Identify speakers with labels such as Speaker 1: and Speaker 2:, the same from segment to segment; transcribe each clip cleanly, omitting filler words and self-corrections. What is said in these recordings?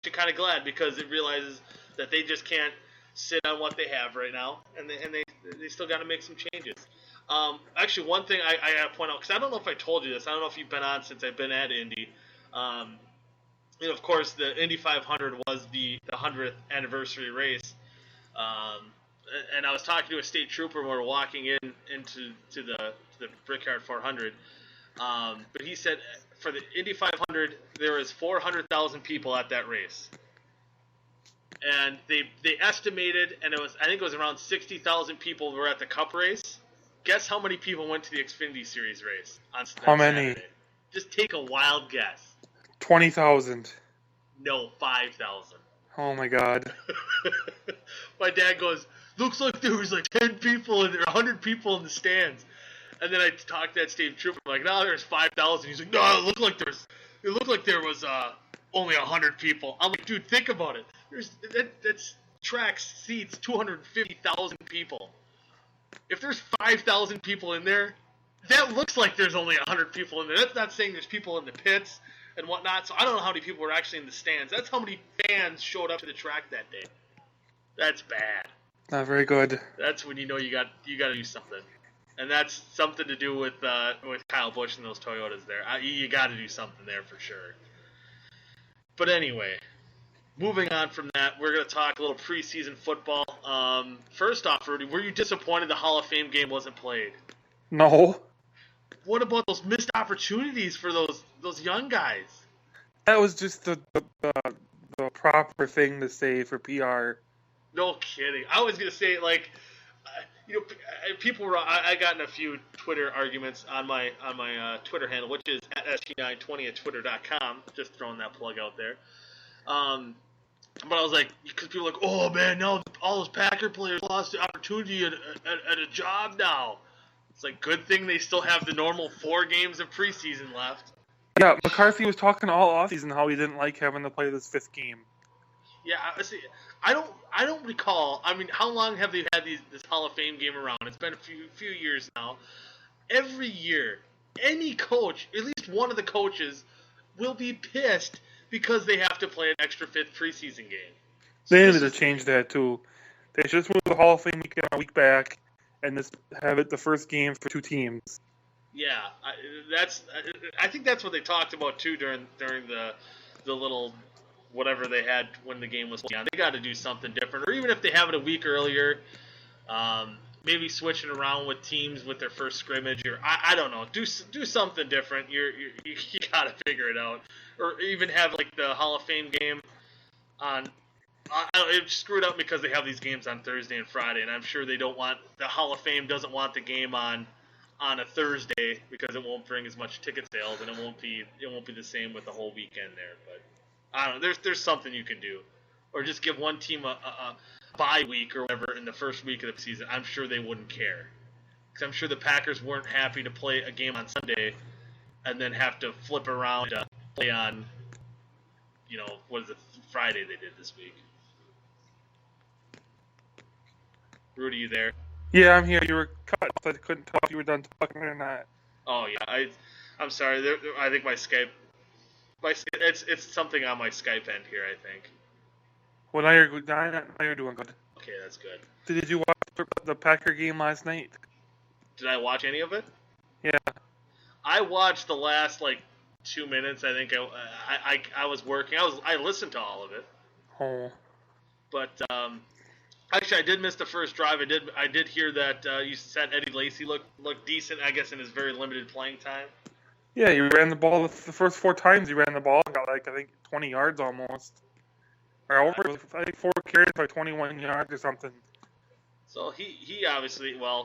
Speaker 1: actually kind of glad because it realizes that they just can't sit on what they have right now, and they still got to make some changes. Actually, one thing I got to point out, because I don't know if I told you this. I don't know if you've been on since I've been at Indy. Of course, the Indy 500 was the 100th anniversary race. And I was talking to a state trooper when we were walking into the Brickyard 400. But he said for the Indy 500, there was 400,000 people at that race. And they estimated, and I think it was around 60,000 people were at the Cup race. Guess how many people went to the Xfinity Series race on
Speaker 2: How many?
Speaker 1: Saturday? Just take a wild guess.
Speaker 2: 20,000.
Speaker 1: No, 5,000.
Speaker 2: Oh my God.
Speaker 1: My dad goes, looks like there was like 10 people and there 100 people in the stands. And then I talked to that state trooper, I'm like, no, there's 5,000. He's like, no, it looked like there was only 100 people. I'm like, dude, think about it. That's tracks seats 250,000 people. If there's 5,000 people in there, that looks like there's only 100 people in there. That's not saying there's people in the pits and whatnot. So I don't know how many people were actually in the stands. That's how many fans showed up to the track that day. That's bad.
Speaker 2: Not very good.
Speaker 1: That's when you know you got to do something, and that's something to do with Kyle Busch and those Toyotas there. You got to do something there for sure. But anyway, moving on from that, we're going to talk a little preseason football. First off, Rudy, were you disappointed the Hall of Fame game wasn't played?
Speaker 2: No.
Speaker 1: What about those missed opportunities for those young guys?
Speaker 2: That was just the proper thing to say for PR.
Speaker 1: No kidding. I was gonna say people were. I got in a few Twitter arguments on my Twitter handle, which is at sg920@twitter.com. Just throwing that plug out there. But I was like, because people are like, oh man, now all those Packer players lost the opportunity at a job now. It's like, good thing they still have the normal 4 games of preseason left.
Speaker 2: Yeah, McCarthy was talking all offseason how he didn't like having to play this 5th game.
Speaker 1: Yeah, see, I don't recall. I mean, how long have they had this Hall of Fame game around? It's been a few years now. Every year, any coach, at least one of the coaches, will be pissed because they have to play an extra 5th preseason game. So
Speaker 2: they needed to change that too. They should just move the Hall of Fame weekend a week back and just have it the first game for 2 teams.
Speaker 1: Yeah, I think that's what they talked about too during the little whatever they had when the game was on. They got to do something different, or even if they have it a week earlier, maybe switching around with teams with their first scrimmage, or I don't know, do something different. You got to figure it out, or even have like the Hall of Fame game on. It screwed up because they have these games on Thursday and Friday, and I'm sure the Hall of Fame doesn't want the game on a Thursday because it won't bring as much ticket sales, and it won't be the same with the whole weekend there. But I don't know. There's something you can do, or just give one team a bye week or whatever in the first week of the season. I'm sure they wouldn't care, because I'm sure the Packers weren't happy to play a game on Sunday and then have to flip around to play on, what is it, Friday they did this week. Rudy, you there?
Speaker 2: Yeah, I'm here. You were cut. I couldn't tell if you were done talking or not.
Speaker 1: Oh yeah, I'm sorry. I think my Skype, it's something on my Skype end here. I think.
Speaker 2: Well, now you're doing good.
Speaker 1: Okay, that's good.
Speaker 2: Did you watch the Packer game last night?
Speaker 1: Did I watch any of it?
Speaker 2: Yeah.
Speaker 1: I watched the last 2 minutes. I think I was working. I listened to all of it.
Speaker 2: Oh.
Speaker 1: But actually, I did miss the first drive. I did hear that you said Eddie Lacy looked decent, I guess, in his very limited playing time.
Speaker 2: Yeah, he ran the ball the first 4 times. He ran the ball and got I think 20 yards almost. Or over, I think 4 carries by 21 yards or something.
Speaker 1: So he obviously, I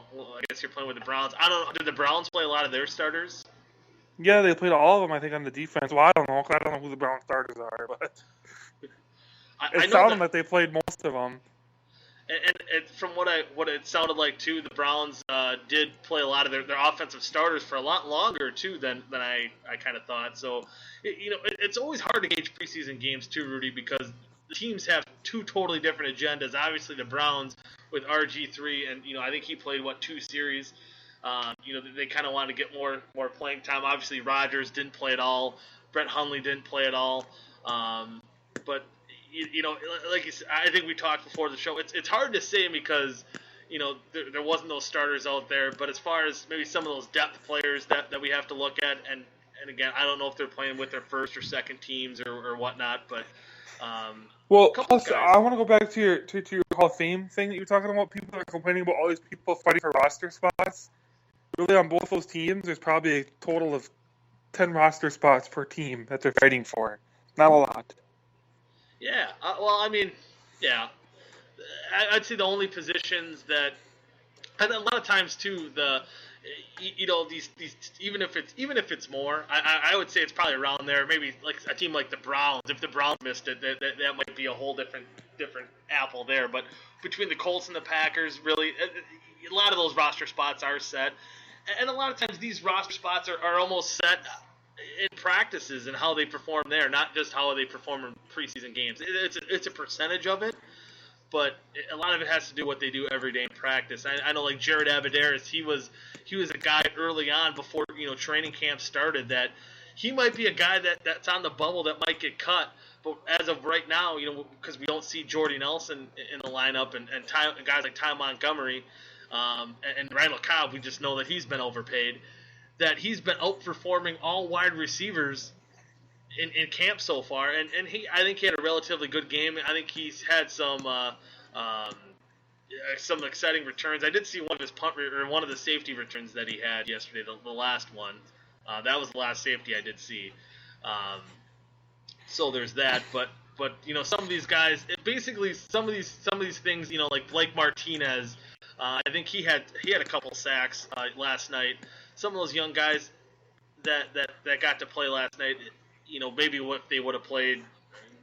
Speaker 1: guess you're playing with the Browns. I don't know. Did the Browns play a lot of their starters?
Speaker 2: Yeah, they played all of them, I think, on the defense. Well, I don't know, 'cause I don't know who the Browns starters are, but it sounded like they played most of them.
Speaker 1: And from what it sounded like too, the Browns did play a lot of their offensive starters for a lot longer too than I kind of thought. So it's always hard to gauge preseason games too, Rudy, because the teams have 2 totally different agendas. Obviously, the Browns with RG3, and I think he played 2 series. They kind of wanted to get more playing time. Obviously, Rodgers didn't play at all. Brett Hundley didn't play at all. But like you said, I think we talked before the show. It's hard to say because there wasn't those starters out there. But as far as maybe some of those depth players that we have to look at, and again, I don't know if they're playing with their first or second teams or whatnot, but
Speaker 2: Well,
Speaker 1: couple
Speaker 2: plus,
Speaker 1: guys.
Speaker 2: I want to go back to your Hall of Fame thing that you're talking about. People are complaining about all these people fighting for roster spots. Really, on both those teams, there's probably a total of 10 roster spots per team that they're fighting for. Not a lot.
Speaker 1: Yeah. Well, I mean, yeah. I'd say the only positions that, and a lot of times too, these even if it's more, I would say it's probably around there. Maybe like a team like the Browns. If the Browns missed it, that might be a whole different apple there. But between the Colts and the Packers, really, a lot of those roster spots are set, and a lot of times these roster spots are almost set in practices and how they perform there, not just how they perform in preseason games. It's a percentage of it, but a lot of it has to do with what they do every day in practice. I know like Jared Abadaris, he was a guy early on before training camp started that he might be a guy that's on the bubble that might get cut. But as of right now, because we don't see Jordy Nelson in the lineup and guys like Ty Montgomery and Randall Cobb, we just know that he's been overpaid. That he's been outperforming all wide receivers in camp so far, and I think he had a relatively good game. I think he's had some exciting returns. I did see one of his one of the safety returns that he had yesterday, the last one. That was the last safety I did see. So there's that, but some of these guys, basically some of these things, like Blake Martinez. I think he had a couple sacks last night. Some of those young guys that got to play last night, maybe what they would have played,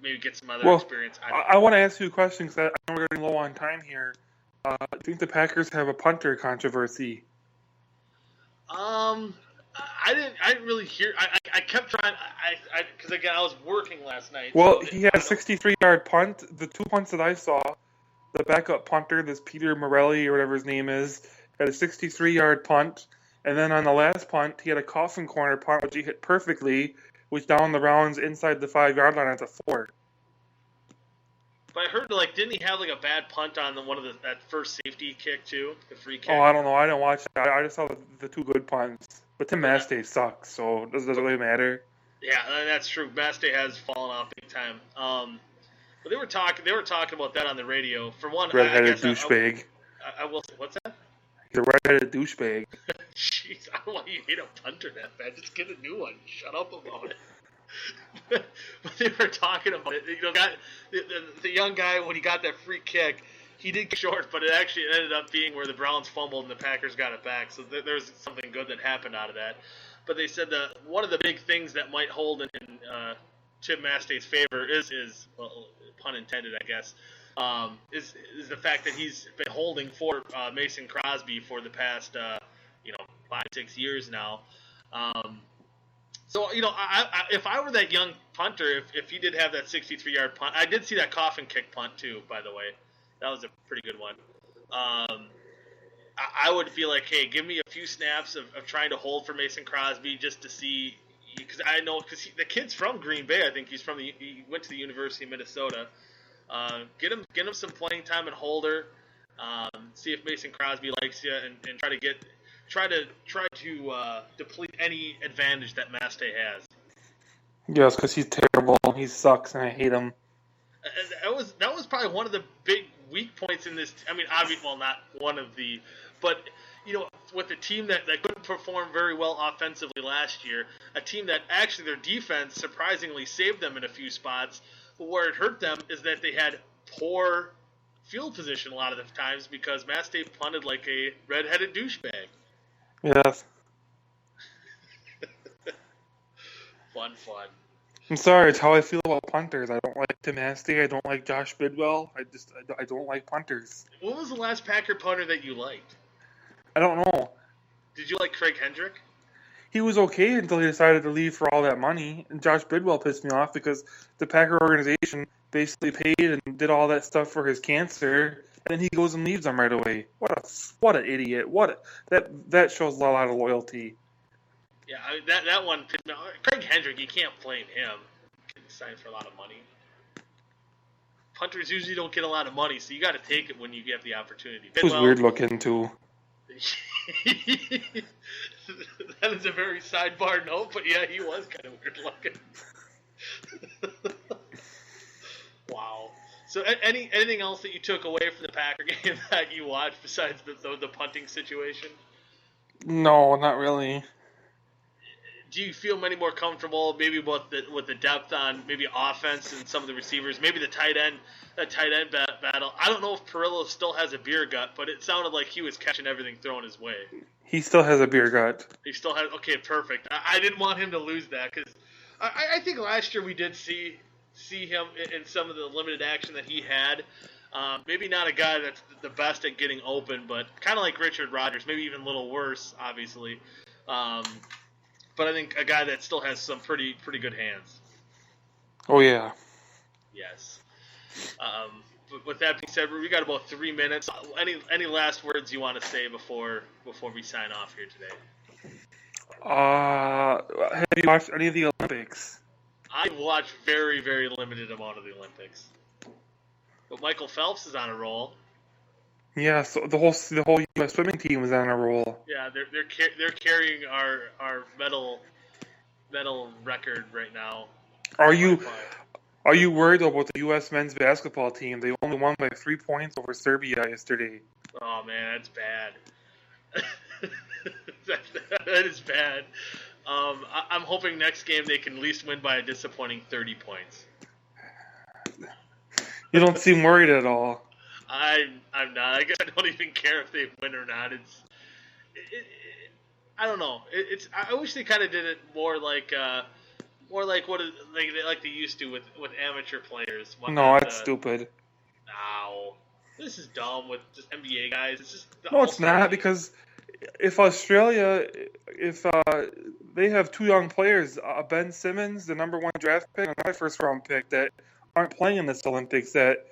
Speaker 1: maybe get some other experience.
Speaker 2: I want to ask you a question because I know we're getting low on time here. I think the Packers have a punter controversy.
Speaker 1: I didn't really hear. I kept trying. Because again, I was working last night.
Speaker 2: Well, he had a 63-yard punt. The two punts that I saw, the backup punter, this Peter Morelli or whatever his name is, had a 63-yard punt. And then on the last punt, he had a coffin corner punt, which he hit perfectly, which down the rounds inside the 5-yard line at the 4.
Speaker 1: But I heard, didn't he have a bad punt on that first safety kick too, the free kick?
Speaker 2: Oh, I don't know. I didn't watch that. I just saw the two good punts. But Tim Mastay sucks, so it doesn't really matter.
Speaker 1: Yeah, that's true. Mastay has fallen off big time. But they were talking about that on the radio. For one,
Speaker 2: Red-headed douchebag.
Speaker 1: I will say, what's that?
Speaker 2: He's a red-headed douchebag.
Speaker 1: Jeez, I don't know why you hate a punter that bad. Just get a new one. Shut up about it. But they were talking about it. The young guy, when he got that free kick, he did get short, but it actually ended up being where the Browns fumbled and the Packers got it back. So there's something good that happened out of that. But they said that one of the big things that might hold in Tim Mastay's favor is well, pun intended, I guess, is the fact that he's been holding for Mason Crosby for the past 5-6 years now. So if I were that young punter, if he did have that 63-yard punt, I did see that coffin kick punt too. By the way, that was a pretty good one. I would be like, hey, give me a few snaps of trying to hold for Mason Crosby just to see, because the kid's from Green Bay. I think he went to the University of Minnesota. Get him some playing time and holder. See if Mason Crosby likes you, and try to deplete any advantage that Mastay has.
Speaker 2: Yes, because he's terrible. He sucks, and I hate him.
Speaker 1: That was probably one of the big weak points in this. I mean, obviously, well, not one of the, but with a team that couldn't perform very well offensively last year, a team that actually their defense surprisingly saved them in a few spots. But where it hurt them is that they had poor field position a lot of the times because Mastay punted like a red-headed douchebag.
Speaker 2: Yes.
Speaker 1: Fun.
Speaker 2: I'm sorry, it's how I feel about punters. I don't like Tim Mastay. I don't like Josh Bidwell. I don't like punters.
Speaker 1: When was the last Packer punter that you liked?
Speaker 2: I don't know.
Speaker 1: Did you like Craig Hendrick?
Speaker 2: He was okay until he decided to leave for all that money. And Josh Bidwell pissed me off because the Packer organization basically paid and did all that stuff for his cancer, and then he goes and leaves them right away. What an idiot! That shows a lot of loyalty.
Speaker 1: Yeah, that one. Craig Hendrick, you can't blame him. He signed for a lot of money. punters usually don't get a lot of money, so you got to take it when you get the opportunity.
Speaker 2: It was weird looking too.
Speaker 1: That is a very sidebar note, but yeah, he was kind of weird looking. Wow. So anything else that you took away from the Packer game that you watched besides the punting situation?
Speaker 2: No, not really.
Speaker 1: Do you feel any more comfortable maybe with the depth on maybe offense and some of the receivers, maybe the tight end battle? I don't know if Perillo still has a beer gut, but it sounded like he was catching everything thrown his way.
Speaker 2: He still has a beer gut.
Speaker 1: He still has. Okay, perfect. I didn't want him to lose that because I think last year we did see him in some of the limited action that he had. Maybe not a guy that's the best at getting open, but kind of like Richard Rodgers, maybe even a little worse, obviously. But I think a guy that still has some pretty good hands.
Speaker 2: Oh, yeah.
Speaker 1: Yes. But with that being said, we got about 3 minutes. Any last words you want to say before we sign off here today?
Speaker 2: Have you watched any of the Olympics?
Speaker 1: I watched very, very limited amount of the Olympics. But Michael Phelps is on a roll.
Speaker 2: Yeah, so the whole U.S. swimming team was on a roll.
Speaker 1: Yeah, they're carrying our medal record right now.
Speaker 2: Are you worried about the U.S. men's basketball team? They only won by 3 points over Serbia yesterday.
Speaker 1: Oh man, that's bad. That is bad. I'm hoping next game they can at least win by a disappointing 30 points.
Speaker 2: You don't seem worried at all.
Speaker 1: I'm not. I guess I don't even care if they win or not. I don't know. I wish they kind of did it more like like they used to with amateur players.
Speaker 2: No, that's stupid.
Speaker 1: Ow. This is dumb with just NBA guys. It's just
Speaker 2: no, it's not because if Australia, they have 2 young players, Ben Simmons, the number 1 draft pick, and my first round pick that aren't playing in this Olympics, that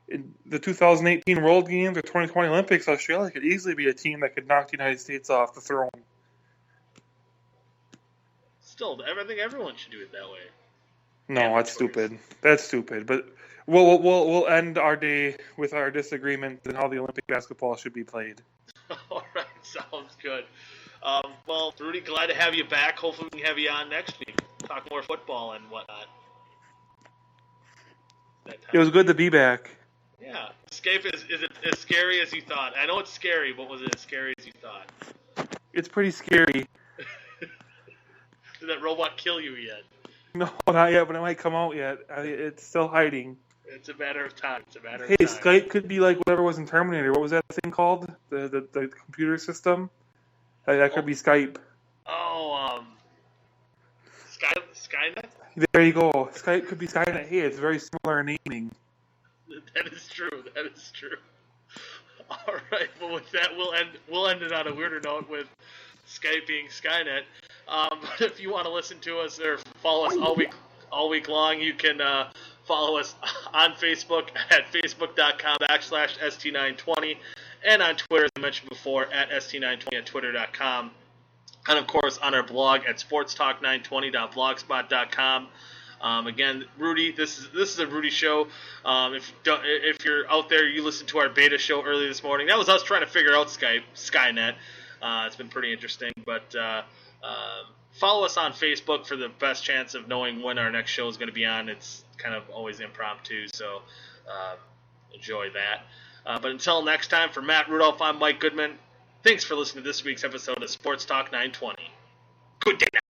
Speaker 2: in the 2018 World Games or 2020 Olympics, Australia could easily be a team that could knock the United States off the throne.
Speaker 1: Still, I think everyone should do it that way.
Speaker 2: No, that's stupid. That's stupid. But we'll end our day with our disagreement on how the Olympic basketball should be played.
Speaker 1: All right, sounds good. Well, Rudy, glad to have you back. Hopefully we can have you on next week. Talk more football and whatnot.
Speaker 2: It was good to be back.
Speaker 1: Yeah. Escape is it as scary as you thought? I know it's scary, but was it as scary as you thought?
Speaker 2: It's pretty scary.
Speaker 1: Did that robot kill you yet?
Speaker 2: No, not yet, but it might come out yet. It's still hiding.
Speaker 1: It's a matter of time.
Speaker 2: Hey, Skype could be like whatever was in Terminator. What was that thing called? The computer system? That could be Skype.
Speaker 1: Oh, Skynet?
Speaker 2: There you go. Skype could be Skynet. Hey, it's very similar in naming.
Speaker 1: That is true. All right. Well, with that, we'll end it on a weirder note with Skype being Skynet. But if you want to listen to us or follow us all week long, you can follow us on Facebook at facebook.com/ST920 and on Twitter, as I mentioned before, at ST920 at twitter.com. And, of course, on our blog at sportstalk920.blogspot.com. Again, Rudy, this is a Rudy show. If you're out there, you listened to our beta show earlier this morning. That was us trying to figure out Skynet. It's been pretty interesting. But follow us on Facebook for the best chance of knowing when our next show is going to be on. It's kind of always impromptu, so enjoy that. But until next time, for Matt Rudolph, I'm Mike Goodman. Thanks for listening to this week's episode of Sports Talk 920. Good day now.